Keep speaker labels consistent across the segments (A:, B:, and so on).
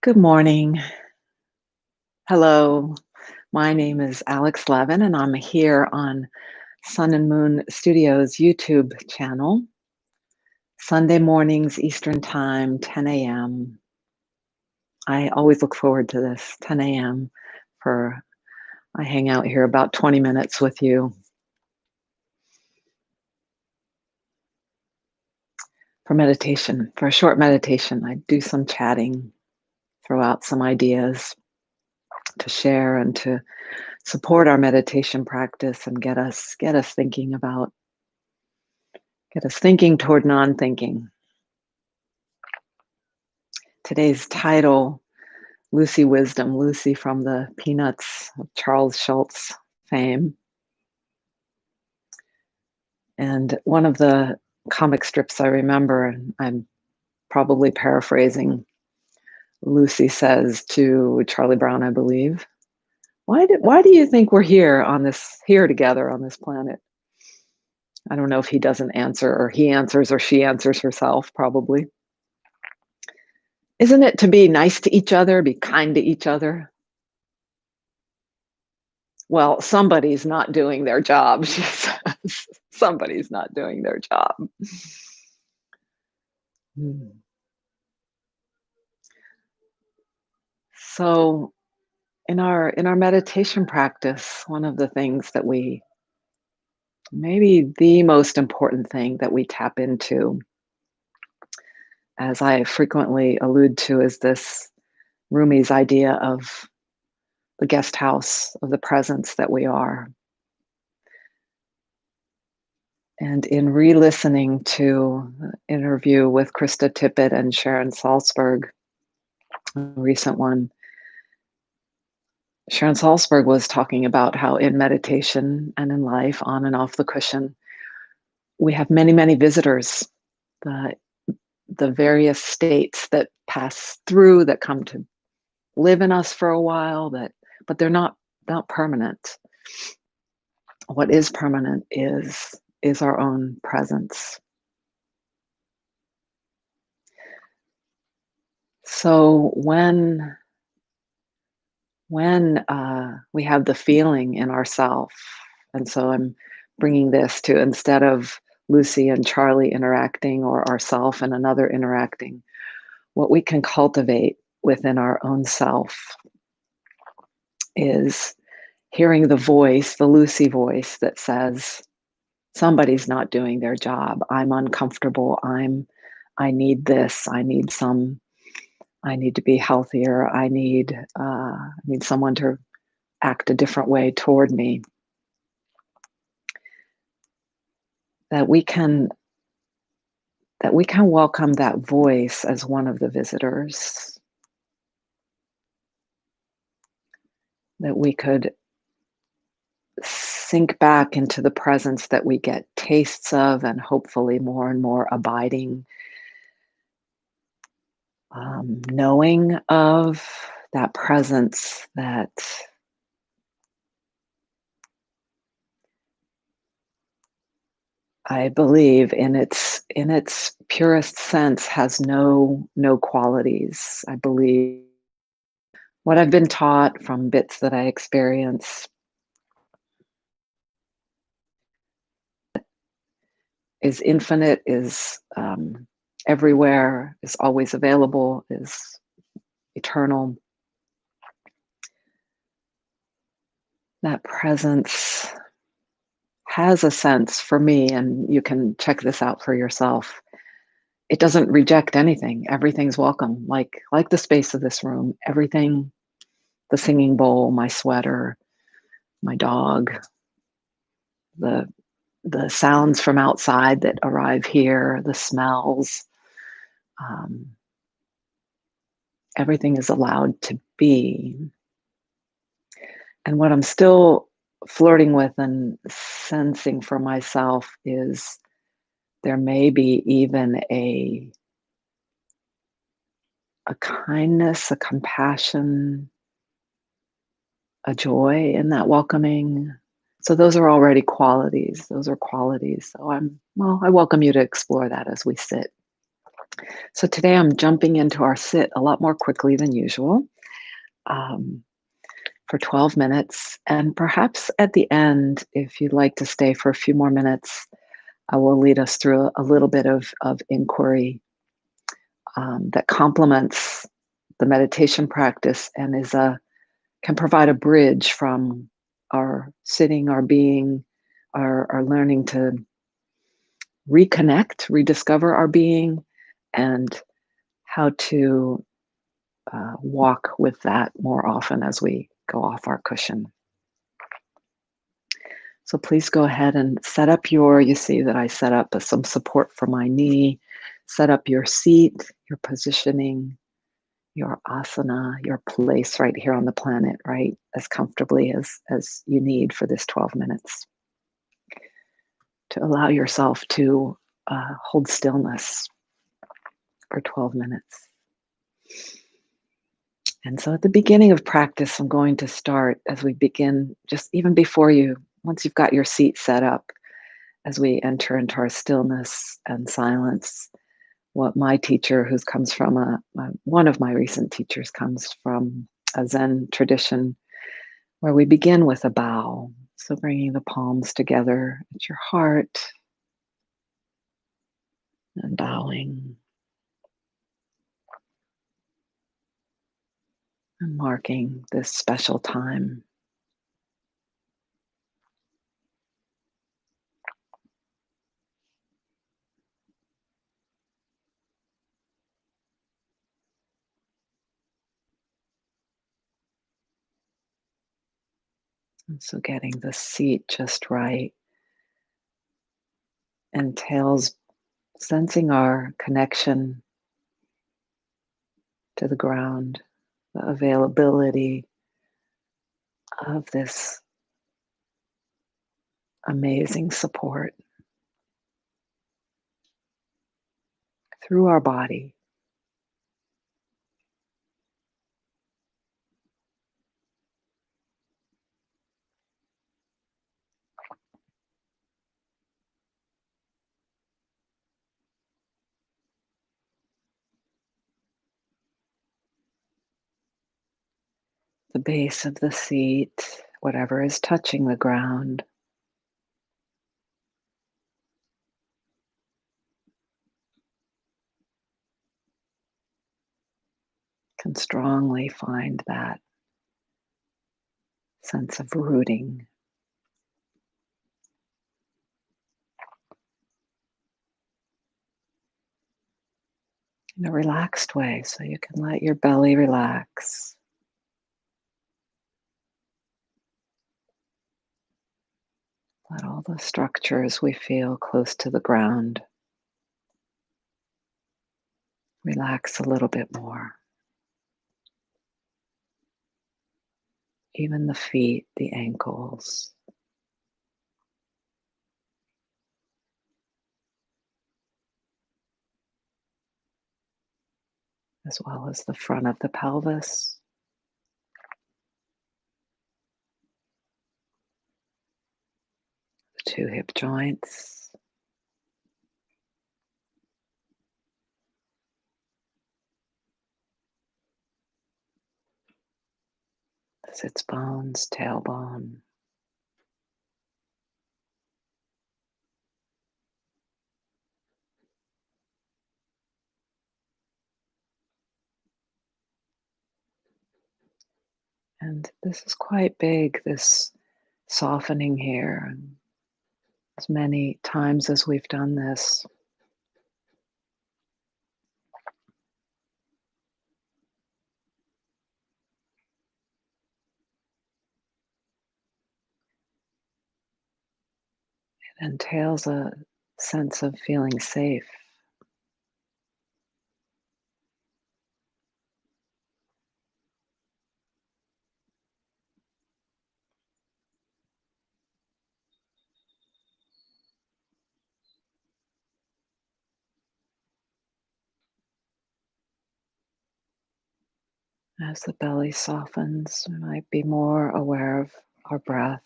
A: Good morning. Hello. My name is Alex Levin, and I'm here on Sun and Moon Studios YouTube channel, Sunday mornings, Eastern Time, 10 a.m. I always look forward to this, 10 a.m. for I hang out here about 20 minutes with you for meditation, for a short meditation. I do some chatting, throw out some ideas to share and to support our meditation practice and get us thinking toward non-thinking. Today's title, Lucy Wisdom, Lucy from the Peanuts of Charles Schultz fame. And one of the comic strips I remember, and I'm probably paraphrasing, Lucy says to Charlie Brown, I believe, why do you think we're here together on this planet? I don't know if he doesn't answer or he answers or she answers herself, probably. Isn't it to be nice to each other, be kind to each other? Well, somebody's not doing their job, she says. Somebody's not doing their job. Hmm. So in our meditation practice, one of the things that maybe the most important thing that we tap into, as I frequently allude to, is this Rumi's idea of the guest house of the presence that we are. And in re-listening to an interview with Krista Tippett and Sharon Salzberg, a recent one, Sharon Salzberg was talking about how in meditation and in life, on and off the cushion, we have many, many visitors, the, the various states that pass through, that come to live in us for a while, but they're not permanent. What is permanent is our own presence. So when we have the feeling in ourself, and so I'm bringing this to, instead of Lucy and Charlie interacting or ourself and another interacting, what we can cultivate within our own self is hearing the voice, the Lucy voice that says, somebody's not doing their job. I'm uncomfortable. I need this. I need to be healthier. I need someone to act a different way toward me. That we can welcome that voice as one of the visitors. That we could sink back into the presence that we get tastes of, and hopefully more and more abiding knowing of that presence that I believe in its purest sense has no qualities. I believe what I've been taught from bits that I experience is infinite, is everywhere, is always available, is eternal. That presence has a sense for me, and you can check this out for yourself. It doesn't reject anything. Everything's welcome, like the space of this room. Everything, the singing bowl, my sweater, my dog, the sounds from outside that arrive here, the smells. Everything is allowed to be. And what I'm still flirting with and sensing for myself is there may be even a kindness, a compassion, a joy in that welcoming. So those are already qualities. Those are qualities. So I welcome you to explore that as we sit. So today I'm jumping into our sit a lot more quickly than usual, um, for 12 minutes. And perhaps at the end, if you'd like to stay for a few more minutes, I will lead us through a little bit of inquiry that complements the meditation practice and can provide a bridge from our sitting, our being, our learning to reconnect, rediscover our being, and how to walk with that more often as we go off our cushion. So please go ahead and set up you see that I set up some support for my knee, set up your seat, your positioning, your asana, your place right here on the planet, right? As comfortably as you need for this 12 minutes to allow yourself to hold stillness for 12 minutes. And so at the beginning of practice, I'm going to start as we begin, just even before once you've got your seat set up, as we enter into our stillness and silence, what my teacher, who comes from one of my recent teachers, comes from a Zen tradition where we begin with a bow. So bringing the palms together at your heart and bowing and marking this special time. And so getting the seat just right entails sensing our connection to the ground, the availability of this amazing support through our body, the base of the seat, whatever is touching the ground. Can strongly find that sense of rooting in a relaxed way, so you can let your belly relax. Let all the structures we feel close to the ground relax a little bit more. Even the feet, the ankles, as well as the front of the pelvis, the two hip joints, the sits bones, tailbone, and this is quite big, this softening here. And as many times as we've done this, it entails a sense of feeling safe. As the belly softens, we might be more aware of our breath.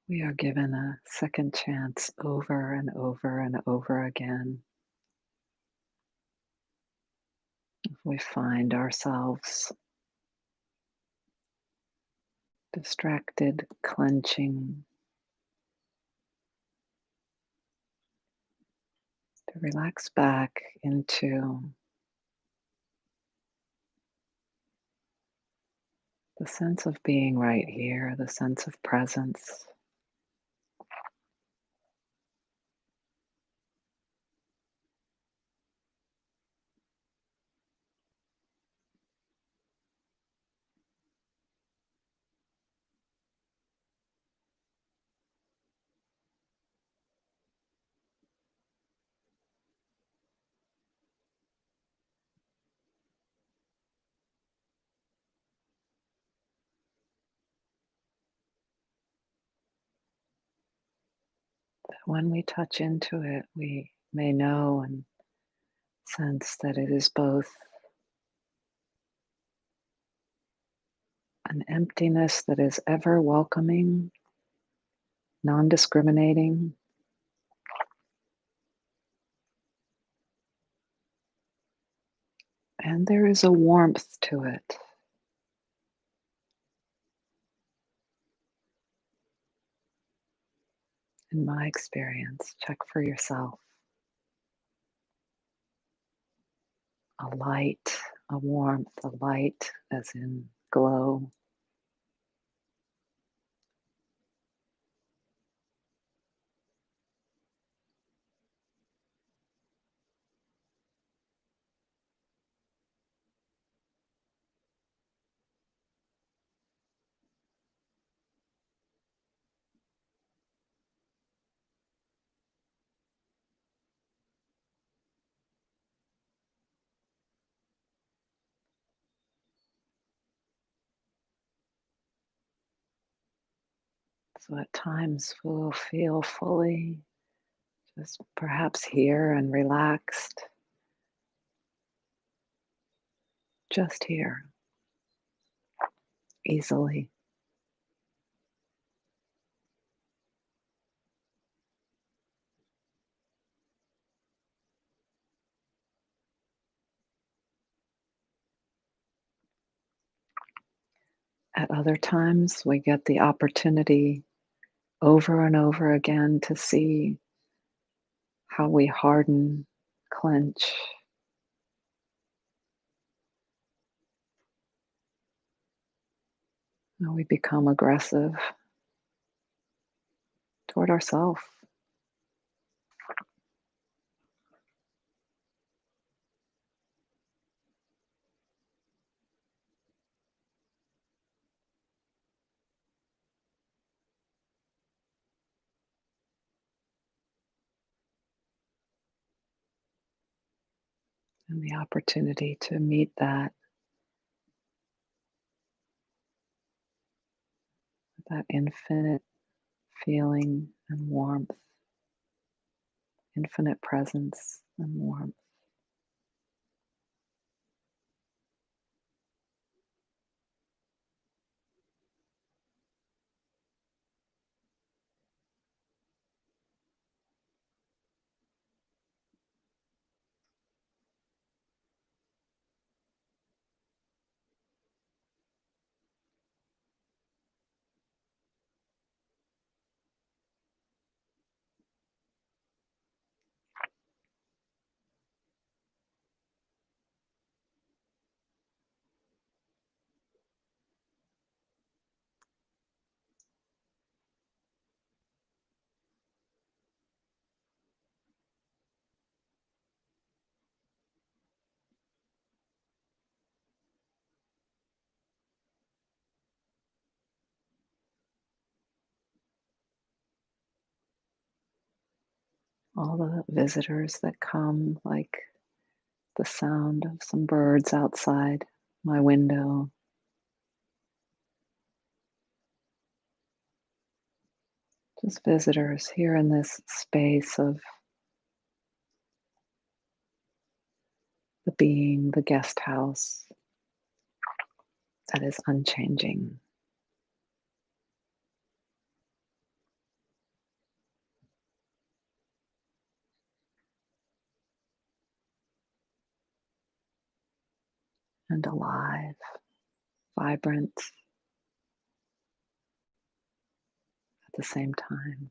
A: We are given a second chance over and over and over again. If we find ourselves distracted, clenching, to relax back into the sense of being right here, the sense of presence. That when we touch into it, we may know and sense that it is both an emptiness that is ever welcoming, non discriminating, and there is a warmth to it. In my experience, check for yourself. A light, a warmth, a light as in glow. So at times we'll feel fully just perhaps here and relaxed, just here, easily. At other times, we get the opportunity over and over again to see how we harden, clench, how we become aggressive toward ourselves. And the opportunity to meet that infinite feeling and warmth, infinite presence and warmth. All the visitors that come, like the sound of some birds outside my window, just visitors here in this space of the being, the guest house that is unchanging. and alive, vibrant at the same time.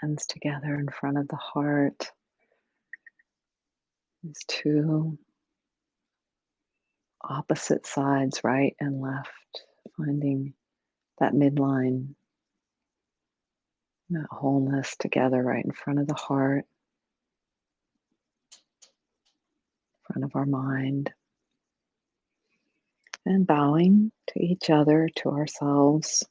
A: Hands together in front of the heart. These two opposite sides, right and left, finding that midline, that wholeness together right in front of the heart, in front of our mind, and bowing to each other, to ourselves.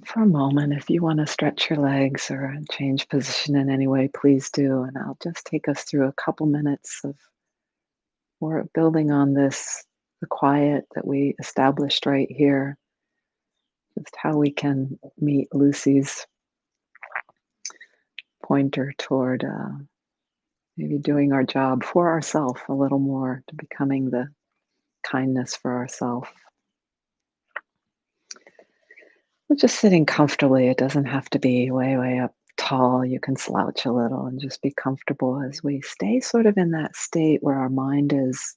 A: For a moment, if you want to stretch your legs or change position in any way, please do. And I'll just take us through a couple minutes of we're building on this, the quiet that we established right here, just how we can meet Lucy's pointer toward maybe doing our job for ourselves a little more, to becoming the kindness for ourselves. But just sitting comfortably, it doesn't have to be way, way up tall. You can slouch a little and just be comfortable as we stay sort of in that state where our mind is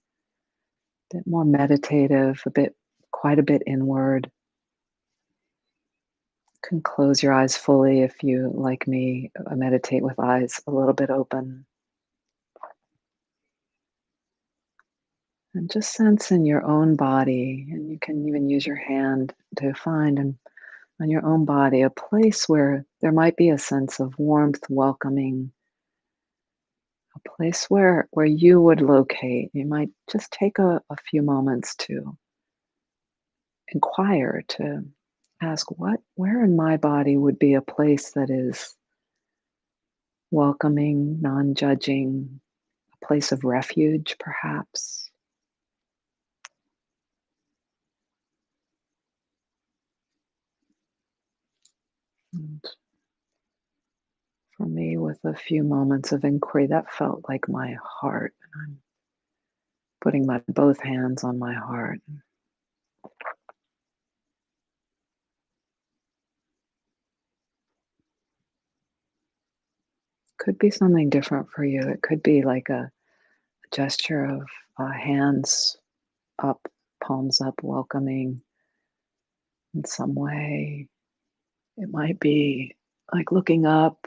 A: a bit more meditative, quite a bit inward. You can close your eyes fully if you, like me, meditate with eyes a little bit open. And just sense in your own body, and you can even use your hand to find on your own body a place where there might be a sense of warmth, welcoming, a place where you would locate. You might just take a few moments to inquire, to ask where in my body would be a place that is welcoming, non-judging, a place of refuge, perhaps. And For me, with a few moments of inquiry, that felt like my heart. I'm putting my both hands on my heart. Could be something different for you. It could be like a gesture of hands up, palms up, welcoming in some way. It might be like looking up,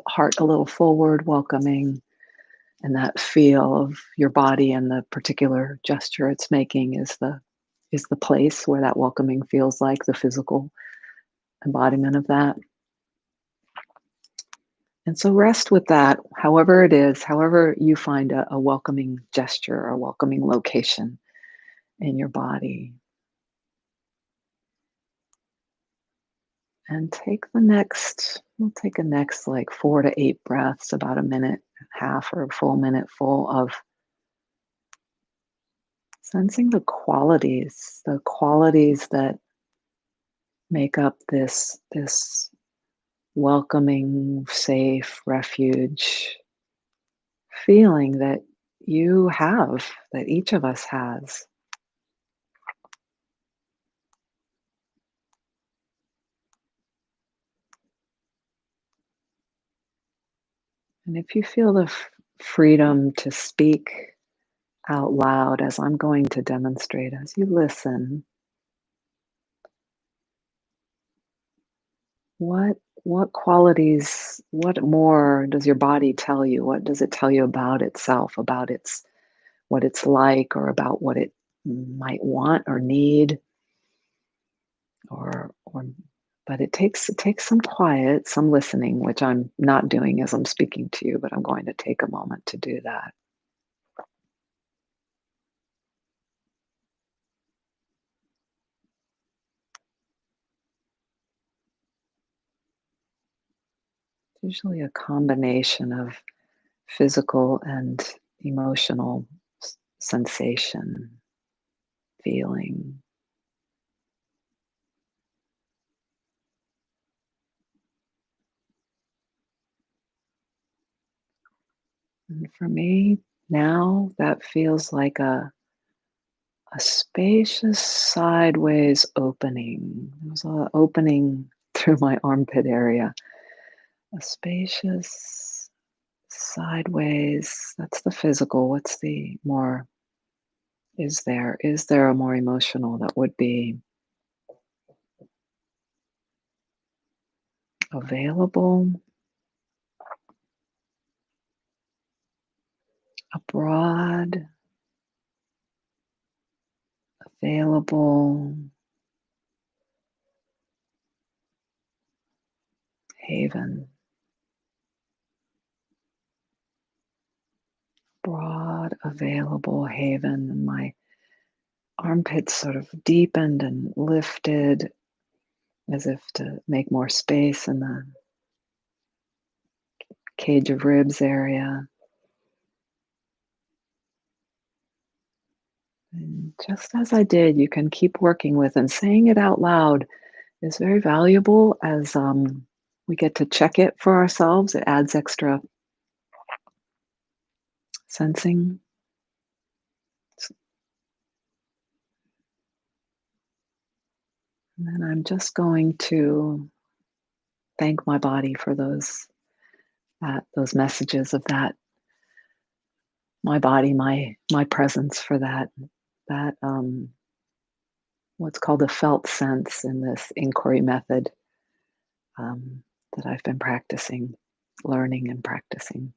A: heart a little forward, welcoming, and that feel of your body and the particular gesture it's making is the place where that welcoming feels like the physical embodiment of that. And so rest with that, however it is, however you find a welcoming gesture or a welcoming location in your body. And we'll take a next like 4 to 8 breaths, about a minute, half or a full minute full of sensing the qualities that make up this welcoming, safe refuge feeling that you have, that each of us has. And if you feel the freedom to speak out loud, as I'm going to demonstrate, as you listen, what qualities, what more does your body tell you? What does it tell you about itself, about its what it's like, or about what it might want or need, or but it takes some quiet, some listening, which I'm not doing as I'm speaking to you, but I'm going to take a moment to do that. It's usually a combination of physical and emotional sensation, feeling. And for me, now that feels like a spacious sideways opening. There's an opening through my armpit area. A spacious sideways. That's the physical. What's the more? Is there a more emotional that would be available? A broad, available haven. Broad, available haven. And my armpits sort of deepened and lifted as if to make more space in the cage of ribs area. And just as I did, you can keep working with, and saying it out loud is very valuable as we get to check it for ourselves. It adds extra sensing. And then I'm just going to thank my body for those messages of that, my body, my presence for that what's called a felt sense in this inquiry method um, that I've been practicing, learning and practicing.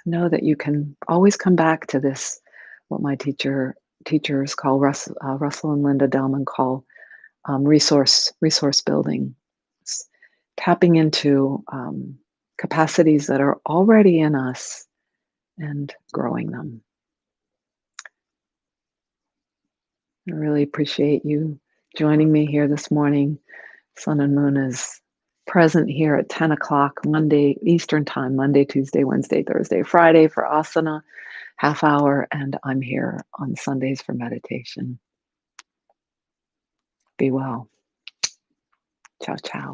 A: Know that you can always come back to this, what my teachers call Russell and Linda Delman call resource building. It's tapping into capacities that are already in us and growing them. I really appreciate you joining me here this morning. Sun and Moon is present here at 10 o'clock Monday Eastern Time, Monday, Tuesday, Wednesday, Thursday, Friday for asana, half hour, and I'm here on Sundays for meditation. Be well. Ciao, ciao.